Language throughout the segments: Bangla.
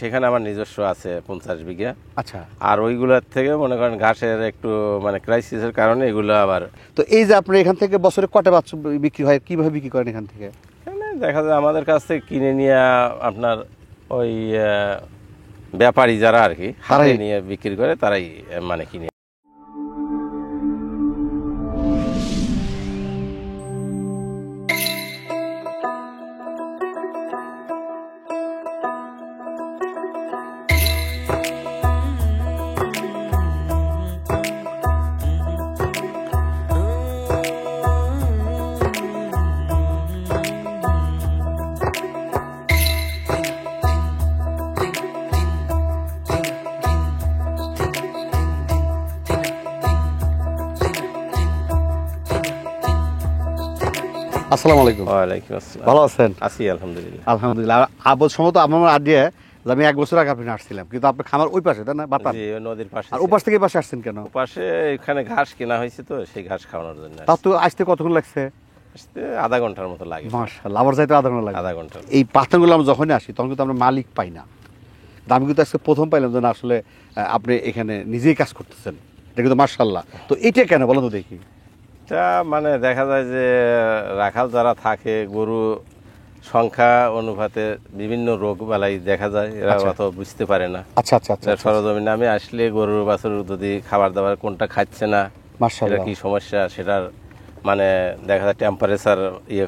সেখানে আমার নিজস্ব আছে 50 বিঘা। আচ্ছা, আর ওইগুলোর থেকে মনে করেন ঘাসের একটু মানে ক্রাইসিসের কারণে এগুলো আবার তো এই যে আপনি এখান থেকে বছরে কটা বাচ্চা বিক্রি হয়, কিভাবে বিক্রি করেন এখান থেকে? এখানে দেখা যায় আমাদের কাছ থেকে কিনে নিয়ে আপনার ওই ব্যাপারী যারা আর কি হাটে নিয়ে বিক্রি করে তারাই মানে কিনে। আসসালামু আলাইকুম। ওয়ালাইকুম আসসালাম। ভালো আছেন? আছি আলহামদুলিল্লাহ। আলহামদুলিল্লাহ। আবল সম্ভবত আমার আইডিয়া যে আমি 1 বছর আগে আপনি আসছিলাম, কিন্তু আপনার খামার ওই পাশে, তাই না? বাতান জি, নদীর পাশে। আর ওপাশ থেকে এই পাশে আসছেন কেন? পাশে এখানে ঘাস কেনা হয়েছে তো সেই ঘাস খাওয়ানোর জন্য। তার তো আসতে কতক্ষণ লাগছে? আসতে আধা ঘন্টার মতো লাগে। মাশাআল্লাহ, আবার যাইতে আধা ঘন্টা লাগে। আধা ঘন্টা। এই পাথরগুলো আমরা যখনই আসি তখন কিন্তু আমরা মালিক পাই না। আমি কিন্তু আজকে প্রথম পাইলাম যে না, আসলে আপনি এখানে নিজেই কাজ করতেছেন, এটা কিন্তু মাশাআল্লাহ। তো এটা কেন বলেন তো দেখি। এটা মানে দেখা যায় যে রাখাল যারা থাকে গরু সংখ্যা অনুপাতে বিভিন্ন রোগ বালাই দেখা যায়, এরা অত বুঝতে পারে না। আচ্ছা আচ্ছা আচ্ছা। সরজমিনে আমি আসলে গরুর বাছুর যদি খাবার দাবার কোনটা খাচ্ছে না, মাশাআল্লাহ, কি সমস্যা সেটার মানে দেখা যায় টেম্পারেচার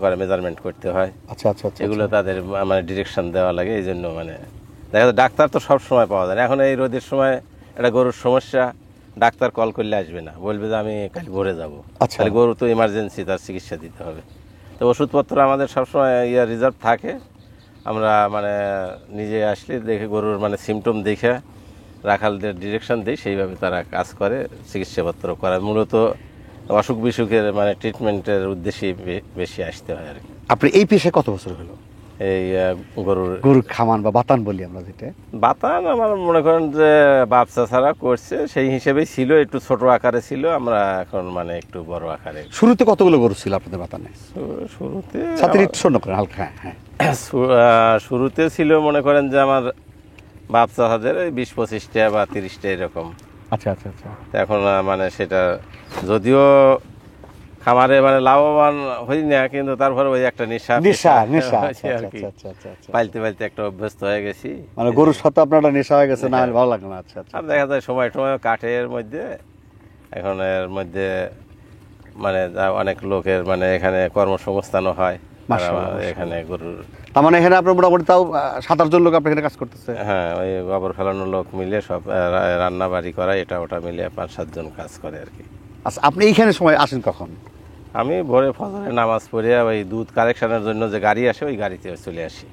করে মেজারমেন্ট করতে হয়। আচ্ছা আচ্ছা আচ্ছা। এগুলো তাদের মানে ডিরেকশন দেওয়া লাগে। এই জন্য মানে দেখা যায় ডাক্তার তো সব সময় পাওয়া যায় না। এখন এই রোদের সময় একটা গরুর সমস্যা, ডাক্তার কল করলে আসবে না, বলবে যে আমি কাল ভোরে যাবো। তাহলে গরু তো ইমার্জেন্সি, তার চিকিৎসা দিতে হবে। তো ওষুধপত্র আমাদের সবসময় রিজার্ভ থাকে। আমরা মানে নিজে আসলে দেখে গরুর মানে সিমটম দেখে রাখালদের ডিরেকশন দিই, সেইভাবে তারা কাজ করে, চিকিৎসাপত্র করে। মূলত অসুখ বিসুখের মানে ট্রিটমেন্টের উদ্দেশ্যেই বেশি আসতে হয় আর কি। আপনি এই পেশায় কত বছর হলো? এই গরুর খামান বা বাতান বলি আমরা, যেটা বাতান আমার মনে করেন যে বাচ্চা ছাড়া করছে, সেই হিসেবেই ছিল, একটু ছোট আকারে ছিল। আমরা এখন মানে একটু বড় আকারে। শুরুতে কতগুলো গরু ছিল আপনাদের বাতানে? শুরুতে শূন্য করেন হালকা। হ্যাঁ, শুরুতে ছিল মনে করেন যে আমার বাচ্চা হাজার 20-25টা বা 30টা এরকম। আচ্ছা আচ্ছা আচ্ছা। এখন মানে সেটা যদিও খামারে মানে লাভবান হই না, কিন্তু তারপরে ওই একটা নেশা আর কি, পাইলতে পাইলতে একটা অভ্যস্ত হয়ে গেছি। মানে গরুর সাথে আপনার নেশা হয়ে গেছে, না ভালো লাগে না? আচ্ছা আচ্ছা। আর দেখা যায় সময় কাটে এর মধ্যে। এখন এর মধ্যে মানে অনেক লোকের মানে এখানে কর্মসংস্থানও হয় এখানে গরুর। তার মানে এখানে আপনার মোটামুটি তাও 7-8 জন লোক আপনার এখানে কাজ করতেছে? হ্যাঁ, ওই গোবর ফেলানোর লোক মিলে সব রান্না বাড়ি করা, এটা ওটা মিলে 5-7 জন কাজ করে আর কি। আচ্ছা, আপনি এইখানে সময় আসেন কখন? আমি ভোরে ফজরের নামাজ পড়ে ওই দুধ কালেকশনের জন্য যে গাড়ি আসে ওই গাড়িতে চলে আসি।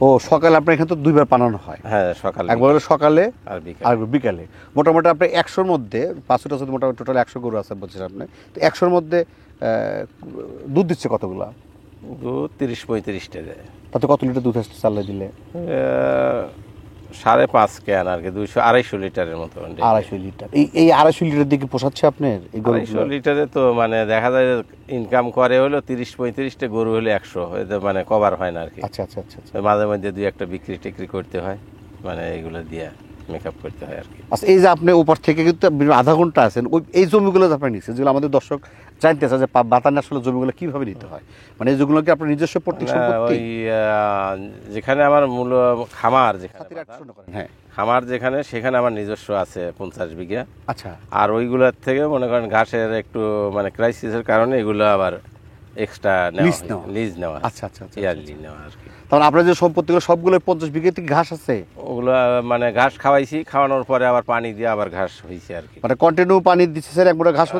ও, সকালে আপনার এখানে তো 2 বার পানানো হয়? হ্যাঁ, সকালে, একবার সকালে আর বিকালে। মোটামুটি আপনি 100-র মধ্যে 500টা মোটামুটি টোটাল 100 গরু আছে বলছেন আপনি। তো 100-র মধ্যে দুধ দিচ্ছে কতগুলা? দুধ 30-35টা দেয়। তাতে কত লিটার দুধ আসছে চালে দিলে? 5.5 ক্যান আর কি, 200-250 লিটারের মতো। 250 লিটার? এই 250 লিটার দিকে পোষাচ্ছে আপনার এই গরু? 250 লিটারে তো মানে দেখা যায় ইনকাম করে হলো 30-35টা গরু হলে 100, এতে মানে কভার হয় না আর কি। আচ্ছা আচ্ছা আচ্ছা। মাঝে মধ্যে 2-1টা বিক্রি টিক্রি করতে হয়, মানে এইগুলো দিয়ে মেকআপ করতে হয় আর কি। আচ্ছা, এই যে আপনি উপর থেকে কিন্তু আধা ঘন্টা আছেন, ওই এই জমিগুলো আপনি নিচ্ছেন, যেগুলো আমাদের দর্শক জানতে চায় যে বাতানে আসলে জমিগুলো কিভাবে নিতে হয়, মানে এই যেগুলো কি আপনার নিজস্ব পৈতৃক সম্পত্তি? ওই যেখানে আমার মূল খামার, যেখানে হ্যাঁ, খামার যেখানে, সেখানে আমার নিজস্ব আছে 50 বিঘা। আচ্ছা। আর ওইগুলোর থেকে মনে করেন ঘাসের একটু মানে ক্রাইসিসের কারণে এগুলো আবার এক্সট্রা লিজ নেওয়া। আচ্ছা আচ্ছা আচ্ছা, ইয়ারলি নেওয়া আর কি। তাহলে আপনার যে সম্পত্তিগুলো সবগুলো 50 বিঘা থেকে ঘাস আছে? ওগুলো মানে ঘাস খাওয়াইছি, খাওয়ানোর পরে আবার পানি দিয়ে আবার ঘাস হয়েছে আর কি। মানে কন্টিনিউ পানি দিচ্ছে স্যার, একবার ঘাস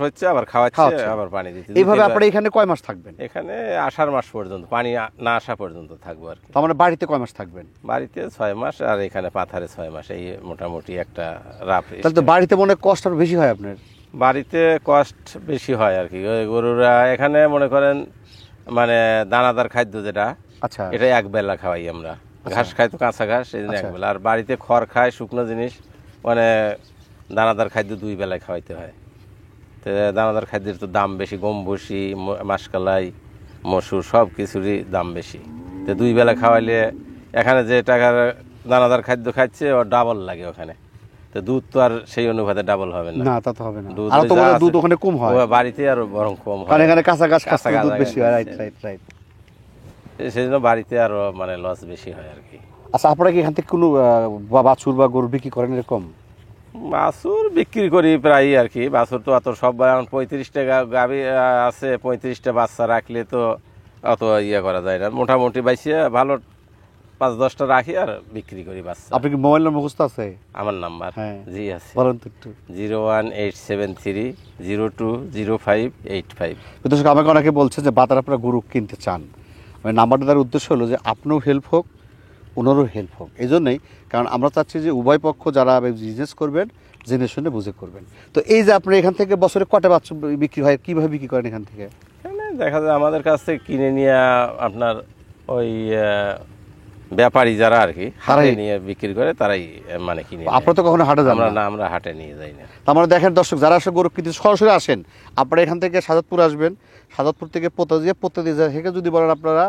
হচ্ছে আবার খাওয়াচ্ছে, আবার পানি দিচ্ছে। এইভাবে আপনারা এখানে কয় মাস থাকবেন? এখানে আষাঢ় মাস পর্যন্ত, পানি না আসা পর্যন্ত থাকবো আর কি। তার মানে বাড়িতে কয় মাস থাকবেন? বাড়িতে 6 মাস, আর এখানে পাথারে 6 মাস, এই মোটামুটি একটা রাফ। তাহলে তো বাড়িতে মনে কষ্ট আর বেশি হয় আপনার? বাড়িতে কষ্ট বেশি হয় আর কি। ওই গরুরা এখানে মনে করেন মানে দানাদার খাদ্য যেটা, আচ্ছা, এটা এক বেলা খাওয়াই আমরা। ঘাস খাই তো কাঁচা ঘাস, এই জন্য এক বেলা। আর বাড়িতে খড় খায়, শুকনো জিনিস, মানে দানাদার খাদ্য 2 বেলায় খাওয়াইতে হয়। তো দানাদার খাদ্যের তো দাম বেশি, গম ভুসি, মাসকলাই, মসুর সব কিছুরই দাম বেশি। তো 2 বেলা খাওয়াইলে এখানে যে টাকার দানাদার খাদ্য খাচ্ছে ওর ডাবল লাগে ওখানে, তো দুধ তো আর সেই অনুপাতে ডাবল হবে না। না তা তো হবে না, দুধ আর তো যা মনে হয় আছে, দুধ ওখানে কম হয়, ও বাড়িতে আর বরং কম হয়, কারণ এখানে কাঁচা ঘাস কাঁচা খাচ্ছে, দুধ ঘাস বেশি হয়। রাইট খাচ্ছে। Right right. সেই জন্য বাড়িতে আরো মানে লস বেশি হয় আর কি। আচ্ছা, আপনারা কি এখান থেকে কোনো বাছুর বা গরু বিক্রি করেন এরকম? বাছুর বিক্রি করি প্রায় আর কি, বাছুর তো অত সব 35টা গাভী আছে, 35টা বাচ্চা রাখলে তো অত ইয়ে করা যায় না, মোটামুটি বাইসিয়া ভালো 5-10টা রাখি আর বিক্রি করি বাচ্চা। আপনি কি মোবাইল নাম্বার মুখস্থ আছে? আমার নাম্বার হ্যাঁ। জি আছে, বলেন তো একটু। 01873020585। দর্শক, আমাকে অনেকে বলছে যে বাজারে আপনারা গরু কিনতে চান, মানে নাম্বারটা দেওয়ার উদ্দেশ্য হলো যে আপনিও হেল্প হোক, ওনারও হেল্প হোক। এই জন্যই, কারণ আমরা চাচ্ছি যে উভয় পক্ষ যারা বিজনেস করবেন জেনে শুনে বুঝে করবেন। তো এই যে আপনি এখান থেকে বছরে কটা বাচ্চা বিক্রি হয়, কীভাবে বিক্রি করেন এখান থেকে? এখানে দেখা যায় আমাদের কাছ থেকে কিনে নিয়ে আপনার ওই ব্যাপারী যারা আর কি হাটে নিয়ে বিক্রি করে তারাই মানে কিনে নেয়। আপনারা তো কখনো হাটে যান আমরা না? না, আমরা হাটে নিয়ে যাই না। তার মানে দেখেন দর্শক, যারা আসলে গরু কিনতে সরাসরি আসেন, আপনারা এখান থেকে সাজাদপুর আসবেন, সাজাদপুর থেকে পোতা দিয়ে থেকে যদি বলেন আপনারা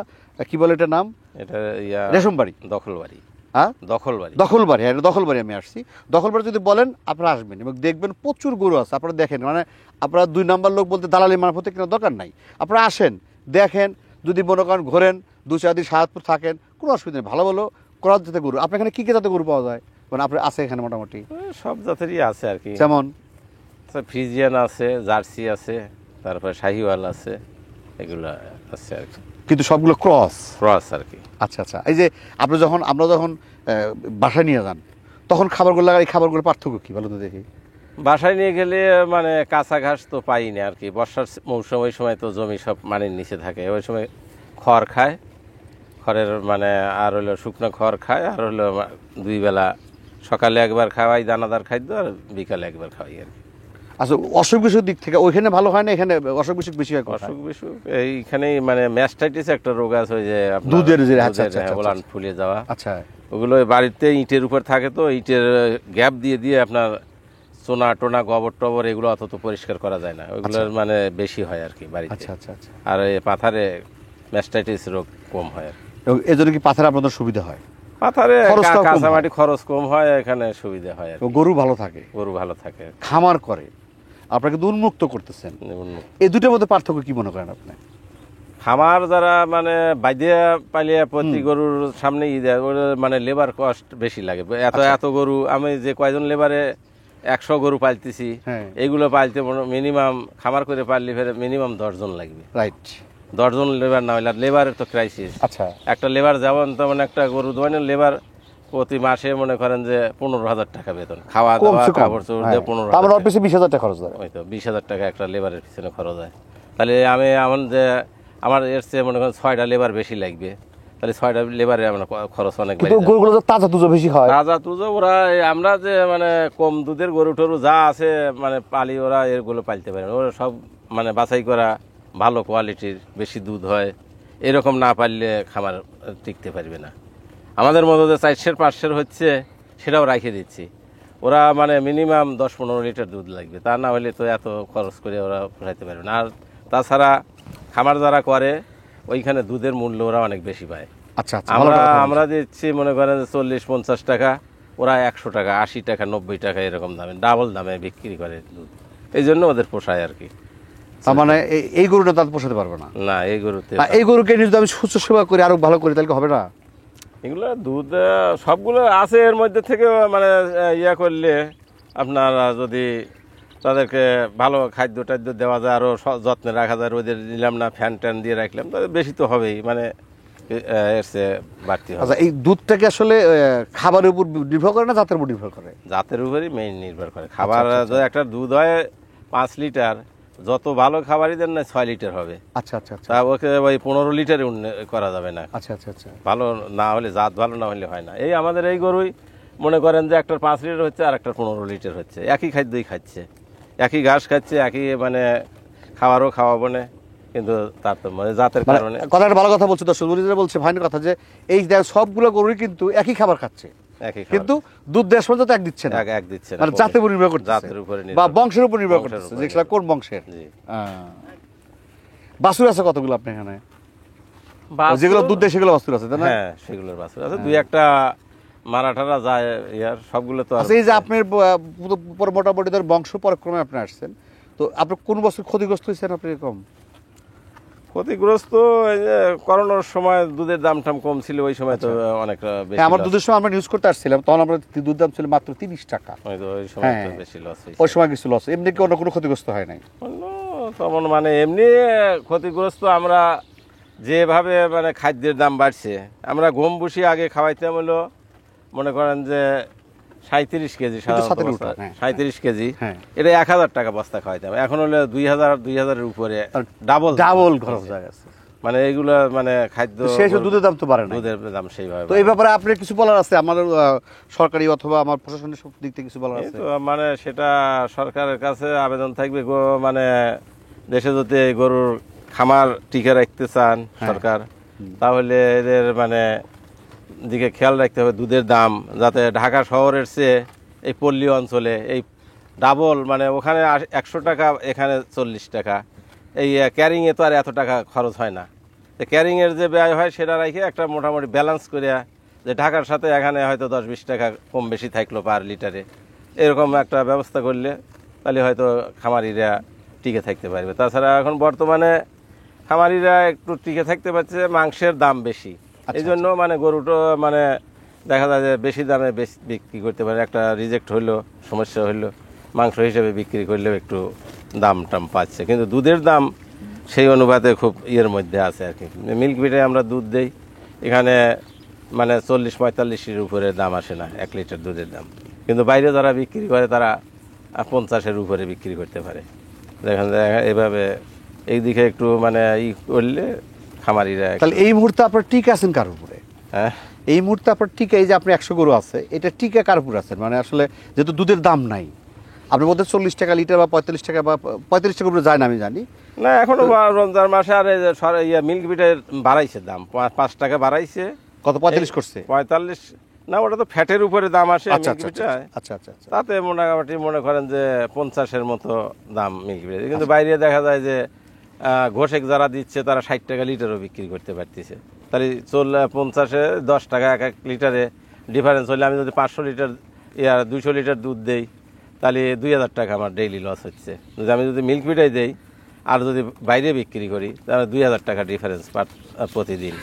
কি বলে এটার নাম, এটা ইয়া রেশমবাড়ি, দখলবাড়ি। হ্যাঁ দখলবাড়ি, দখলবাড়ি, হ্যাঁ এটা দখলবাড়ি। আমি আসছি দখলবাড়ি, যদি বলেন আপনারা আসবেন এবং দেখবেন প্রচুর গরু আছে। আপনারা দেখেন, মানে আপনারা 2 নাম্বার লোক বলতে দালালি মারফতে কেনার দরকার নাই, আপনারা আসেন দেখেন, যদি মনে করেন ঘোরেন 2-4 দিন সাজাদপুর থাকেন, কোনো অসুবিধা নেই। ভালো ভালো ক্রস জাতের গরু আপনার এখানে কী কী জাতের গরু পাওয়া যায়, মানে আপনার আছে এখানে মোটামুটি? সব জাতেরই আছে আর কি, যেমন ফ্রিজিয়ান আছে, জার্সি আছে, তারপরে শাহিওয়াল আছে, এগুলো আছে আর কি, কিন্তু সবগুলো ক্রস ক্রস আর কি। আচ্ছা আচ্ছা। এই যে আপনি যখন আমরা যখন বাসায় নিয়ে যান তখন খাবারগুলো লাগাই, খাবারগুলো পার্থক্য কী বলো তো দেখি? বাসায় নিয়ে গেলে মানে কাঁচা ঘাস তো পাই না আর কি, বর্ষার মৌসুম, ওই সময় তো জমি সব মাটির নিচে থাকে, ওই সময় খড় খায়, খড়ের মানে আর হলো শুকনো খড় খায়, আর হলো 2 বেলা, সকালে একবার খাওয়াই দানাদার খাদ্য, আর বিকালে একবার খাওয়াই আর কি। আচ্ছা, অসুখ বিসুখের দিক থেকে ওইখানে ভালো হয় না, এখানে অসুখ বিসুখ বেশি হয়? অসুখ বিসুখ এইখানেই মানে ম্যাস্টাইটিস একটা রোগ আছে, ওই যে আপনার দুধের যে, আচ্ছা আচ্ছা হ্যাঁ, ওলান ফুলে যাওয়া। আচ্ছা, ওগুলো ওই বাড়িতে ইটের উপর থাকে, তো ইটের গ্যাপ দিয়ে দিয়ে আপনার চোনা টোনা গোবর টবর এগুলো অত তো পরিষ্কার করা যায় না, ওইগুলোর মানে বেশি হয় আর কি বাড়িতে। আচ্ছা আচ্ছা আচ্ছা। আর এই পাথারে ম্যাস্টাইটিস রোগ কম হয় আর কি। এবং এই জন্য কি পাথরে আপনাদের সুবিধা হয়? পাথারে খরচটাও কম কাঁচামাটি খরচ কম হয়, এখানে সুবিধা হয় আর কি। এবং গরু ভালো থাকে, গরু ভালো থাকে, খামার করে, আপনাকে তো উন্মুক্ত করতেছেন। উন্নত। এই দুটোর মধ্যে পার্থক্য কি মনে করেন আপনি? খামার যারা মানে বাইদিয়া পালিয়া প্রতি গরুর সামনে দেয়, ওর মানে লেবার কস্ট বেশি লাগে, এত এত গরু, আমি যে কয়জন লেবারে 100 গরু পালতেছি, হ্যাঁ। এইগুলো পালতে মিনিমাম খামার করে পারলে ফেরে মিনিমাম 10 জন লাগবে। রাইট। 10 জন লেবার না হলে, আর লেবারের তো ক্রাইসিস। আচ্ছা। একটা লেবার যেমন তেমন একটা গরু দোয়ানের লেবার প্রতি মাসে মনে করেন যে 15,000 টাকা বেতন, খাওয়া দাওয়া কাপড় চোপড় দিয়ে 15,000, আমার পিছনে 20,000 টাকা খরচ হয়। ওই তো 20,000 টাকা একটা লেবারের পিছনে খরচ হয়। তাহলে আমি এমন যে আমার এর চেয়ে মনে করেন 6টা লেবার বেশি লাগবে, তাহলে 6টা লেবারে আমরা খরচ অনেক বেড়ে যায়। গরুগুলো তো তাজা তুজো বেশি হয়। তাজা তুজো ওরা আমরা যে মানে কম দুধের গরু টরু যা আছে মানে পালি, ওরা এরগুলো পালতে পারে না, ওরা সব মানে বাছাই করা ভালো কোয়ালিটির, বেশি দুধ হয়, এরকম না পারলে খামার টিকতে পারবে না। আমাদের মতো যে 400-500 হচ্ছে সেটাও রাখে দিচ্ছি, ওরা মানে মিনিমাম 10-15 লিটার দুধ লাগবে, তা না হলে তো এত খরচ করে ওরা পোষাইতে পারবে না। আর তাছাড়া খামার যারা করে ওইখানে দুধের মূল্য ওরা অনেক বেশি পায়। আচ্ছা আচ্ছা। আমরা দিচ্ছি মনে করেন 40-50 টাকা, ওরা 100 টাকা, 80 টাকা, 90 টাকা এরকম দামে, ডাবল দামে বিক্রি করে দুধ, এই জন্য ওদের পোষায় আর কি। তার মানে এই গরুটা তাদের পোষাতে পারবে না? না, এই গরুতে এই গরুকে যদি আমি সুস্থ সেবা করি, আরো ভালো করি, তাহলে হবে না? এগুলো দুধ সবগুলো আছে, এর মধ্যে থেকে মানে ইয়া করলে আপনার যদি তাদেরকে ভালো খাদ্য টাদ্য দেওয়া যায়, আরও যত্নে রাখা যায়, রোদের দিলাম না, ফ্যান ট্যান দিয়ে রাখলাম, তাদের বেশি তো হবেই, মানে এর চেয়ে বাড়তি হবে। আচ্ছা, এই দুধটাকে আসলে খাবারের উপর নির্ভর করে না জাতের উপর নির্ভর করে? জাতের উপরই মেইন নির্ভর করে। খাবার যদি একটা দুধ হয় 5 লিটার, যত ভালো খাবারই দেন না 6 লিটার হবে। আচ্ছা আচ্ছা আচ্ছা। তা ওকে ওই 15 লিটারে করা যাবে না। আচ্ছা আচ্ছা আচ্ছা। ভালো না হলে, জাত ভালো না হলে হয় না। এই আমাদের এই গরুই মনে করেন যে একটার 5 লিটার হচ্ছে আর একটার 15 লিটার হচ্ছে, একই খাদ্যই খাচ্ছে, একই ঘাস খাচ্ছে, একই মানে খাবারও খাওয়াবো না, কিন্তু তার তো মানে জাতের কারণে। কথাটা ভালো কথা বলছে দর্শক, বলছে ভাইনের কথা যে এই সবগুলো গরুই কিন্তু একই খাবার খাচ্ছে, কিন্তু দুধ দেশ পর্যন্ত এক দিচ্ছে না, এক দিচ্ছে না, মানে জাতের উপর নির্ভর করছে, জাতের উপরে বা বংশের উপর নির্ভর করছে, যে সেটা কোন বংশের। বাছুর আছে কতগুলো আপনার এখানে? যেগুলো দুধ দেয় সেগুলো বাছুর আছে, তাই না? হ্যাঁ, সেগুলোর বাছুর আছে, 2-1টা মারাঠারা যায় ইয়ার সবগুলো তো আর- আচ্ছা, এই যে আপনার মোটামুটি ধর বংশ পরক্রমে আপনি আসছেন, তো আপনার কোন বছর ক্ষতিগ্রস্ত হয়েছেন আপনি এরকম? ক্ষতিগ্রস্ত এই যে করোনার সময় দুধের দাম টাম কম ছিল, ওই সময় তো অনেকটা বেশি হ্যাঁ, আমার loss। দুধের সময় আমরা নিউজ করতে আসছিলাম, তখন আমরা দুধ দাম ছিল মাত্র 30 টাকা। ওই সময় তো হ্যাঁ। বেশি লস হয়েছে। ওই সময় কিছু লস, এমনি কি অন্য কোনো ক্ষতিগ্রস্ত হয় নাই? অন্য তেমন মানে এমনি ক্ষতিগ্রস্ত আমরা যেভাবে মানে খাদ্যের দাম বাড়ছে, আমরা গম ভুসি আগে খাওয়াইতাম হলো মনে করেন যে 37 কেজি, কিন্তু সাথে উঠা, হ্যাঁ। 37 কেজি, হ্যাঁ। এটা 1000 টাকা বস্তা খাওয়াইতাম। এখন হলো 2000-2000-এর উপরে ডাবল ডাবল খরচ হয়ে গেছে। মানে এইগুলো মানে খাদ্য তো সেই হিসেবে দুধের দাম তো বাড়ে না। দুধের দাম সেইভাবে তো এই ব্যাপারে আপনার কিছু বলার আছে? আমাদের সরকারি অথবা আমার প্রশাসনের সব দিক থেকে কিছু বলার এই আছে? তো মানে সেটা সরকারের কাছে আবেদন থাকবে মানে দেশে যদি এই গরুর খামার টিকে রাখতে চান সরকার, তাহলে এদের মানে দিকে খেয়াল রাখতে হবে দুধের দাম যাতে ঢাকা শহরের চেয়ে এই পল্লী অঞ্চলে এই ডাবল, মানে ওখানে 100 টাকা এখানে 40 টাকা, এই ক্যারিংয়ে তো আর এত টাকা খরচ হয় না। তো ক্যারিংয়ের যে ব্যয় হয় সেটা রেখে একটা মোটামুটি ব্যালেন্স করে, যে ঢাকার সাথে এখানে হয়তো 10-20 টাকা কম বেশি থাকলো পার লিটারে, এরকম একটা ব্যবস্থা করলে তাহলে হয়তো খামারিরা টিকে থাকতে পারবে। তাছাড়া এখন বর্তমানে খামারিরা একটু টিকে থাকতে পারছে, মাংসের দাম বেশি, এই জন্য মানে গরুটা মানে দেখা যায় যে বেশি দামে বিক্রি করতে পারে। একটা রিজেক্ট হইলো, সমস্যা হইলো, মাংস হিসেবে বিক্রি করলেও একটু দাম টাম পাচ্ছে, কিন্তু দুধের দাম সেই অনুপাতে খুব ইয়ের মধ্যে আছে আর কি। মিল্ক বিটে আমরা দুধ দেই, এখানে মানে 40-45-এর উপরে দাম আসে না 1 লিটার দুধের দাম, কিন্তু বাইরে যারা বিক্রি করে তারা 50-এর উপরে বিক্রি করতে পারে। দেখেন এভাবে এই দিকে একটু মানে করলে খামারিরা তাহলে এই মুহূর্তে আপনার টিকে আছেন কার উপরে? হ্যাঁ, এই মুহূর্তে আপনার টিকে, এই যে আপনি 100 গরু আছে, এটা টিকে কার উপর আছেন? মানে আসলে যেহেতু দুধের দাম নাই, আপনি বলতে 40 টাকা লিটার বা 45 টাকা বা 35 টাকা উপরে যায় না আমি জানি না এখনো রমজান মাসে আর মিল্ক বিটের বাড়াইছে দাম, 5 টাকা বাড়াইছে। কত 45 করছে? 45 না, ওটা তো ফ্যাটের উপরে দাম আসে আচ্ছা মিল্ক আচ্ছা বিটায়। আচ্ছা আচ্ছা আচ্ছা। তাতে মোটামুটি মনে করেন যে 50-এর মতো দাম মিল্ক বিটে, কিন্তু বাইরে দেখা যায় যে ঘোষেক যারা দিচ্ছে তারা 60 টাকা লিটারও বিক্রি করতে পারতেছে। তাহলে 50-এ 10 টাকা এক লিটারে ডিফারেন্স হলে আমি যদি 500 লিটার 200 লিটার দুধ দেই, তাহলে 2000 টাকা আমার ডেইলি লস হচ্ছে। যদি আমি যদি মিল্ক বিটাই দেই আর যদি বাইরে বিক্রি করি, তাহলে 2000 টাকা ডিফারেন্স প্রতিদিন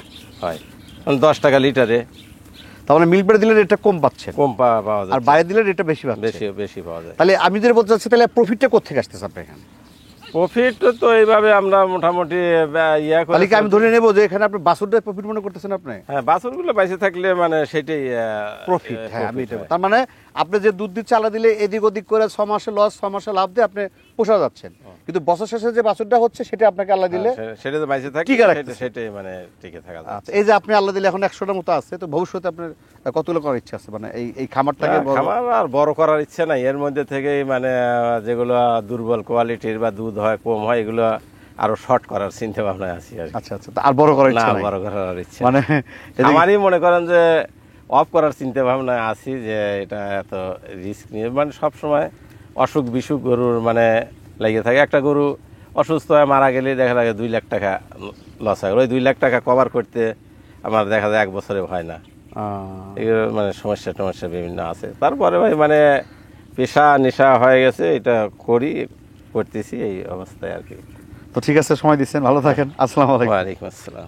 হয়, 10 টাকা লিটারে। তার মানে মিল্ক বেড়ে দিলে রেটটা কম পাচ্ছেন, কম পাওয়া যায়, আর বাইরে দিলে রেটটা বেশি পাচ্ছেন। বেশি পাওয়া যায়। তাহলে আমি যদি বলতে চাচ্ছি, তাহলে প্রফিটটা কোথেকে আসতেছে আপনার এখানে? প্রফিট তো এইভাবে আমরা মোটামুটি তাহলে কি আমি ধরে নেবো যে এখানে আপনি বাছুরটাই প্রফিট মনে করতেছেন আপনি? হ্যাঁ, বাছুরগুলো বাইসে থাকলে মানে সেটাই প্রফিট। হ্যাঁ, আমি এটা, তার মানে আপনি যে দুধ চালা দিলে এদিক ওদিক করে 6 মাসে লস 6 মাসে লাভ দিয়ে আপনি পোষা যাচ্ছেন, কিন্তু বছর শেষে যে বাছুরটা হচ্ছে সেটা আপনাকে আল্লাহ দিলে সেটা তো বাইসে থাকে, টিকে রাখতেছে। সেটাই মানে টিকে থাকা যায়। আচ্ছা, এই যে আপনি আল্লাহ দিলে এখন 100টার মতো আছে, তো ভবিষ্যতে আপনার কতগুলো করার ইচ্ছা আছে? মানে এই খামারটাকে খামার আর বড় করার ইচ্ছে নাই, এর মধ্যে থেকেই মানে যেগুলো দুর্বল কোয়ালিটির বা দুধ হয় কম হয়, এগুলো আরো শর্ট করার চিন্তা ভাবনায় আছি আর কি। আচ্ছা আচ্ছা, আর বড় করার না, ইচ্ছা নাই? বড় করার ইচ্ছে মানে আমারই মনে করেন যে অফ করার চিন্তা ভাবনায় আছি, যে এটা এত রিস্ক নিয়ে মানে সব সময় অসুখ বিসুখ গরুর মানে লেগে থাকে। একটা গরু অসুস্থ হয়ে মারা গেলে দেখা যায় 2 লাখ টাকা লস হয়, ওই 2 লাখ টাকা কভার করতে আমার দেখা যায় 1 বছরে হয় না। এগুলো মানে সমস্যা বিভিন্ন আছে। তারপরে ভাই মানে পেশা নেশা হয়ে গেছে, এটা করতেছি এই অবস্থায় আর কি। তো ঠিক আছে, সময় দিচ্ছেন, ভালো থাকেন, আসসালামু আলাইকুম। ওয়ালাইকুম আসসালাম।